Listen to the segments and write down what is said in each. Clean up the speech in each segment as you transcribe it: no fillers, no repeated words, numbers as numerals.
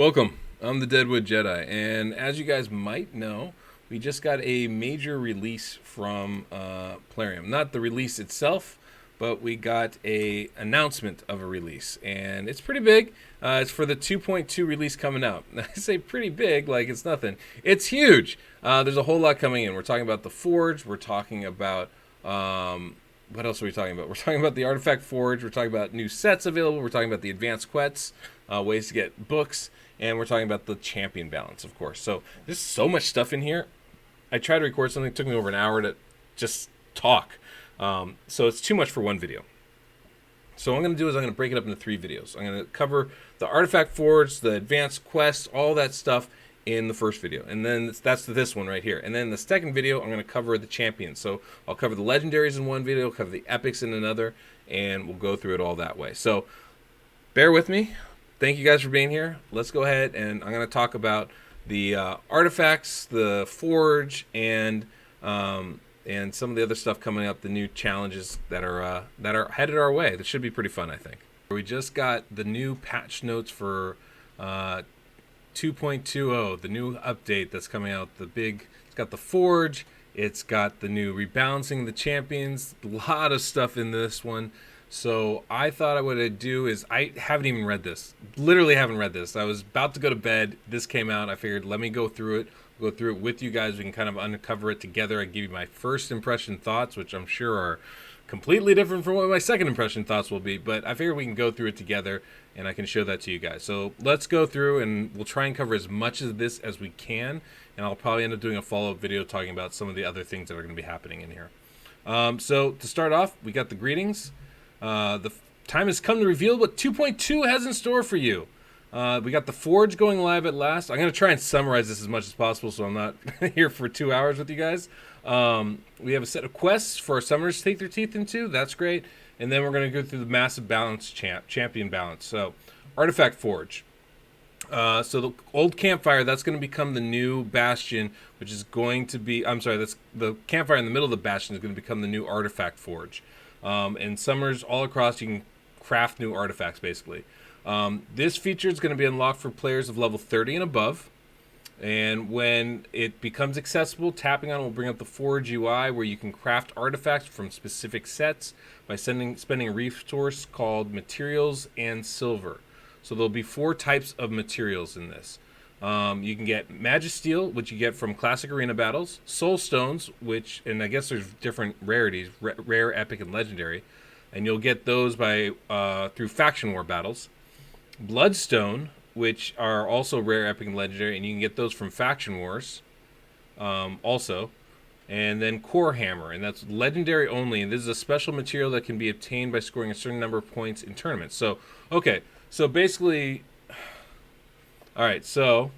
Welcome. I'm the Deadwood Jedi, and as you guys might know, we just got a major release from Plarium. Not the release itself, but we got a announcement of a release, and it's pretty big. It's for the 2.2 release coming out. I say pretty big, like it's nothing. It's huge. There's a whole lot coming in. We're talking about the Forge. We're talking about what else are we talking about? We're talking about the Artifact Forge. We're talking about new sets available. We're talking about the advanced quests, ways to get books, and we're talking about the champion balance, of course. So there's so much stuff in here. I tried to record something. It took me over an hour to just talk. So it's too much for one video. So what I'm going to do is I'm going to break it up into 3 videos. I'm going to cover the Artifact Forge, the advanced quests, all that stuff in the first video. And then that's this one right here. And then the second video, I'm going to cover the champions. So I'll cover the legendaries in one video, cover the epics in another, and we'll go through it all that way. So bear with me. Thank you guys for being here. Let's go ahead and I'm going to talk about the artifacts, the forge, and some of the other stuff coming up, the new challenges that are headed our way. That should be pretty fun, I think. We just got the new patch notes for 2.20, the new update that's coming out. It's got the forge, it's got the new rebalancing the champions, a lot of stuff in this one. So I thought what I'd do is, I haven't even read this. Literally haven't read this. I was about to go to bed. This came out. I figured let me go through it with you guys. We can kind of uncover it together. I give you my first impression thoughts, which I'm sure are completely different from what my second impression thoughts will be. But I figured we can go through it together, and I can show that to you guys. So let's go through, and we'll try and cover as much of this as we can. And I'll probably end up doing a follow-up video talking about some of the other things that are going to be happening in here. So to start off, we got the greetings. The time has come to reveal what 2.2 has in store for you. We got the Forge going live at last. I'm going to try and summarize this as much as possible so I'm not here for 2 hours with you guys. We have a set of quests for our summoners to take their teeth into. That's great. And then we're going to go through the massive balance champion balance. So, Artifact Forge. So the old campfire, that's going to become the new bastion, which is going to be, that's the campfire in the middle of the bastion is going to become the new Artifact Forge. And summoners all across, you can craft new artifacts, basically. This feature is going to be unlocked for players of level 30 and above. And when it becomes accessible, tapping on it will bring up the Forge UI, where you can craft artifacts from specific sets by spending a resource called Materials and Silver. So there'll be 4 types of materials in this. You can get Magisteel, which you get from classic arena battles, Soul Stones, which, and I guess there's different rarities, rare, epic, and legendary, and you'll get those by through faction war battles. Bloodstone, which are also rare, epic, and legendary, and you can get those from faction wars also. And then Core Hammer, and that's legendary only, and this is a special material that can be obtained by scoring a certain number of points in tournaments. So, okay, so basically, all right, so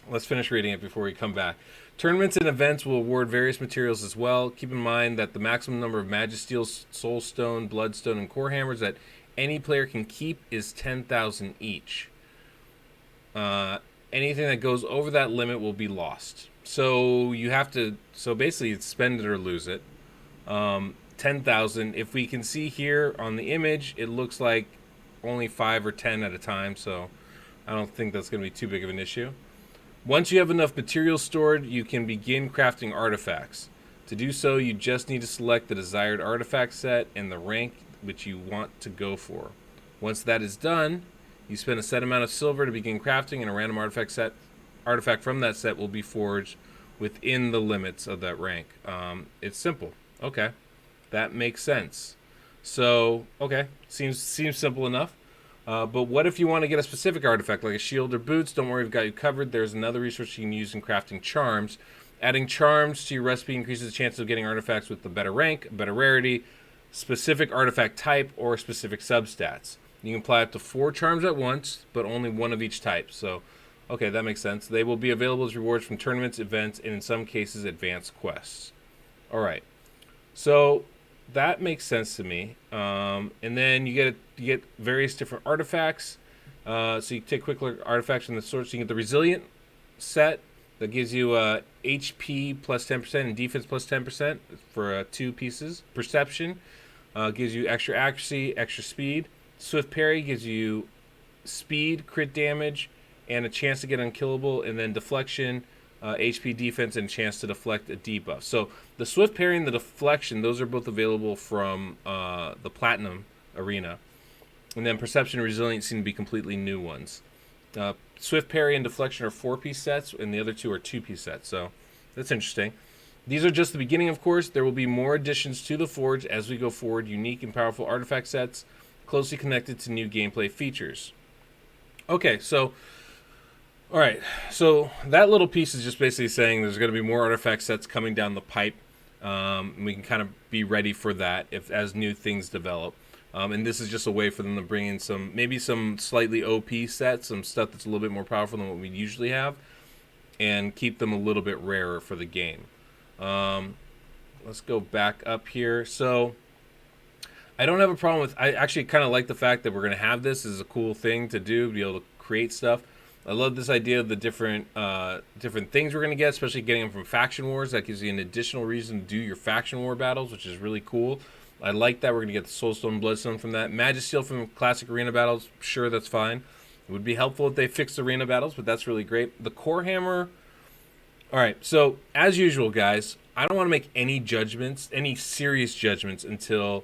let's finish reading it before we come back. Tournaments and events will award various materials as well. Keep in mind that the maximum number of Magisteel, Soulstone, Bloodstone, and Core Hammers that any player can keep is 10,000 each. Anything that goes over that limit will be lost. So you have to, so basically it's spend it or lose it. 10,000. If we can see here on the image, it looks like only 5 or 10 at a time, so I don't think that's going to be too big of an issue. Once you have enough materials stored, you can begin crafting artifacts. To do so, you just need to select the desired artifact set and the rank which you want to go for. Once that is done, you spend a set amount of silver to begin crafting, and a random artifact from that set will be forged within the limits of that rank. It's simple. Okay, that makes sense. So, okay, seems simple enough. But what if you want to get a specific artifact, like a shield or boots? Don't worry, we've got you covered. There's another resource you can use in crafting charms. Adding charms to your recipe increases the chances of getting artifacts with the better rank, better rarity, specific artifact type, or specific substats. You can apply up to 4 charms at once, but only 1 of each type. So, okay, that makes sense. They will be available as rewards from tournaments, events, and in some cases, advanced quests. All right. So that makes sense to me. And then you get various different artifacts. So you take quick look at artifacts from the source. You get the Resilient set that gives you HP plus 10% and defense plus 10% for 2 pieces. Perception gives you extra accuracy, extra speed. Swift Parry gives you speed, crit damage, and a chance to get unkillable, and then deflection, HP defense, and a chance to deflect a debuff. So the swift parry and the deflection, those are both available from the Platinum Arena. And then perception and resilience seem to be completely new ones. Swift parry and deflection are 4-piece sets, and the other two are 2-piece sets. So that's interesting. These are just the beginning, of course. There will be more additions to the Forge as we go forward, unique and powerful artifact sets closely connected to new gameplay features. Okay, so, all right. So that little piece is just basically saying there's going to be more artifact sets coming down the pipe. And we can kind of be ready for that as new things develop. And this is just a way for them to bring in maybe some slightly OP sets, some stuff that's a little bit more powerful than what we usually have, and keep them a little bit rarer for the game. Let's go back up here. So I don't have a problem with, I actually kind of like the fact that we're going to have this. This is a cool thing to do, to be able to create stuff. I love this idea of the different things we're going to get, especially getting them from Faction Wars. That gives you an additional reason to do your Faction War battles, which is really cool. I like that. We're going to get the Soulstone and Bloodstone from that. Magisteel from classic arena battles, sure, that's fine. It would be helpful if they fixed arena battles, but that's really great. The Core Hammer. All right, so as usual, guys, I don't want to make any judgments, any serious judgments, until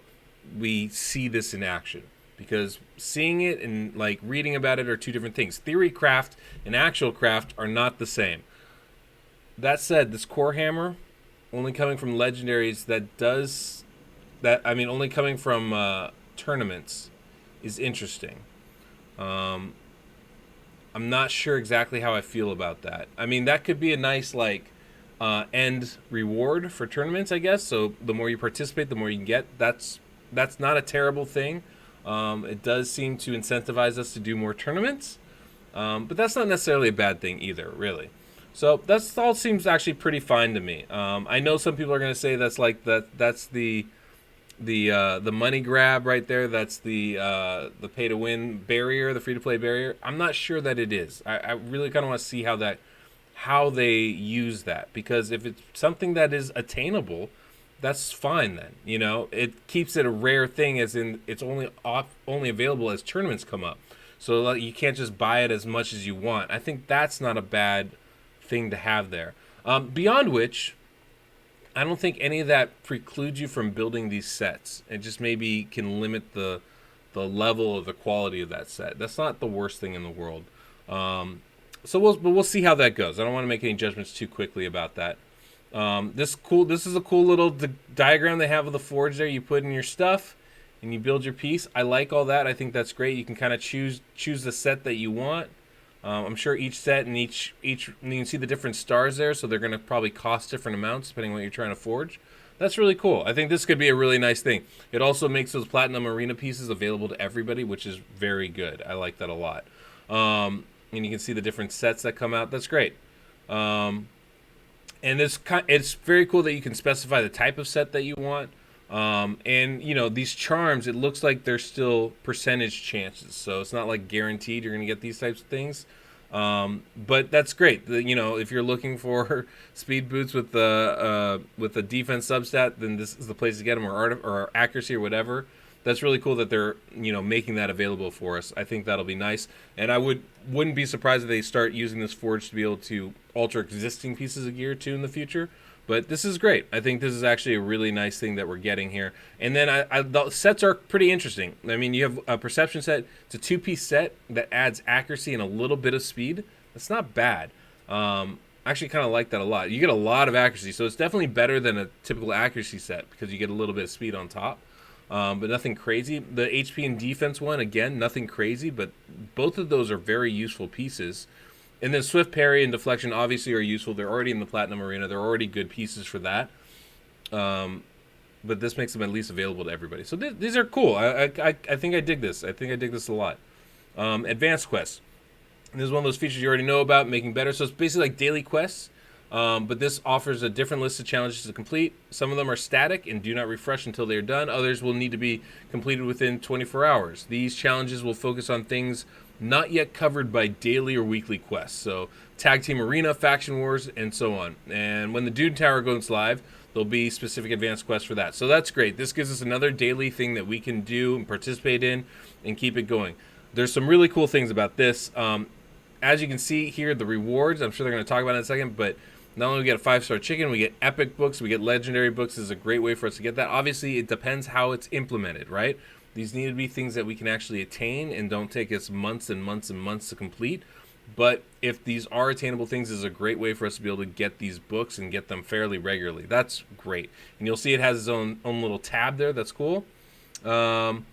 we see this in action, because seeing it and like reading about it are two different things. Theory craft and actual craft are not the same. That said, this Core Hammer only coming from legendaries only coming from tournaments is interesting. I'm not sure exactly how I feel about that. I mean, that could be a nice end reward for tournaments, I guess. So the more you participate, the more you can get. That's not a terrible thing. It does seem to incentivize us to do more tournaments, but that's not necessarily a bad thing either, really. So that's all seems actually pretty fine to me. I know some people are going to say that's the money grab right there. That's the pay to win barrier, the free to play barrier. I'm not sure that it is. I really kind of want to see how they use that, because if it's something that is attainable, that's fine then. You know, it keeps it a rare thing, as in it's only available as tournaments come up. So you can't just buy it as much as you want. I think that's not a bad thing to have there. Beyond which, I don't think any of that precludes you from building these sets. It just maybe can limit the level of the quality of that set. That's not the worst thing in the world. So we'll see how that goes. I don't want to make any judgments too quickly about that. This is a cool little diagram they have of the Forge there. You put in your stuff and you build your piece. I like all that. I think that's great. You can kind of choose the set that you want. I'm sure each set and each you can see the different stars there, so they're going to probably cost different amounts depending on what you're trying to forge. That's really cool. I think this could be a really nice thing. It also makes those Platinum Arena pieces available to everybody, which is very good. I like that a lot. And you can see the different sets that come out. That's great. And it's very cool that you can specify the type of set that you want. And these charms, it looks like they're still percentage chances, so it's not like guaranteed you're going to get these types of things. But that's great. If you're looking for speed boots with the defense substat, then this is the place to get them, or accuracy or whatever. That's really cool that they're making that available for us. I think that'll be nice, and I wouldn't be surprised if they start using this Forge to be able to alter existing pieces of gear too in the future. But this is great. I think this is actually a really nice thing that we're getting here. And then the sets are pretty interesting. I mean, you have a perception set. It's a 2-piece set that adds accuracy and a little bit of speed. That's not bad. I actually kind of like that a lot. You get a lot of accuracy, so it's definitely better than a typical accuracy set because you get a little bit of speed on top. But nothing crazy. The HP and defense one, again, nothing crazy, but both of those are very useful pieces. And then swift parry and deflection obviously are useful. They're already in the Platinum Arena. They're already good pieces for that. But this makes them at least available to everybody. So these are cool. I think I dig this. I think I dig this a lot. Advanced quests. This is one of those features you already know about, making better. So it's basically like daily quests. But this offers a different list of challenges to complete. Some of them are static and do not refresh until they are done. Others will need to be completed within 24 hours. These challenges will focus on things not yet covered by daily or weekly quests. So Tag Team Arena, Faction Wars, and so on. And when the Dune Tower goes live, there'll be specific advanced quests for that. So that's great. This gives us another daily thing that we can do and participate in and keep it going. There's some really cool things about this. as you can see here, the rewards, I'm sure they're going to talk about it in a second, but not only we get a 5-star chicken, we get epic books, we get legendary books. This is a great way for us to get that. Obviously, it depends how it's implemented, right? These need to be things that we can actually attain and don't take us months and months and months to complete. But if these are attainable things, this is a great way for us to be able to get these books and get them fairly regularly. That's great. And you'll see it has its own little tab there. That's cool. So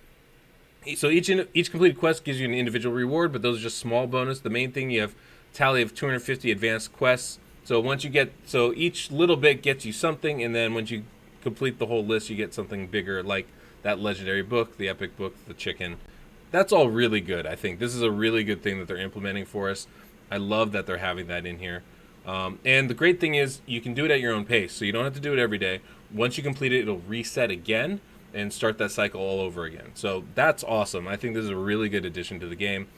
each completed quest gives you an individual reward, but those are just small bonus. The main thing, you have a tally of 250 advanced quests. So each little bit gets you something, and then once you complete the whole list, you get something bigger, like that legendary book, the epic book, the chicken. That's all really good. I think this is a really good thing that they're implementing for us. I love that they're having that in here. And the great thing is you can do it at your own pace, so you don't have to do it every day. Once you complete it, it'll reset again and start that cycle all over again. So that's awesome. I think this is a really good addition to the game.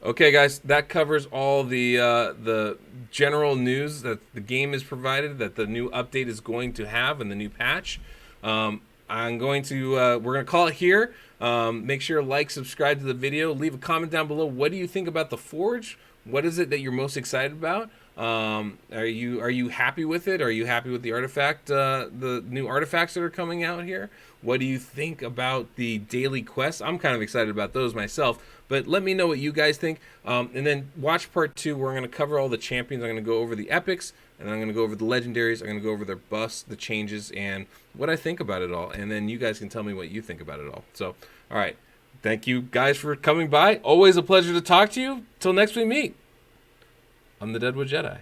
Okay, guys, that covers all the general news that the game is provided, that the new update is going to have, and the new patch. We're going to call it here. Make sure to like, subscribe to the video, leave a comment down below. What do you think about the Forge? What is it that you're most excited about? Are you happy with it? Are you happy with the artifact, the new artifacts that are coming out here? What do you think about the daily quests? I'm kind of excited about those myself, but let me know what you guys think. And then watch part 2. We're going to cover all the champions. I'm going to go over the epics, and I'm going to go over the legendaries. I'm going to go over their buffs, the changes, and what I think about it all. And then you guys can tell me what you think about it all. So, all right. Thank you guys for coming by. Always a pleasure to talk to you. Till next we meet. I'm the Deadwood Jedi.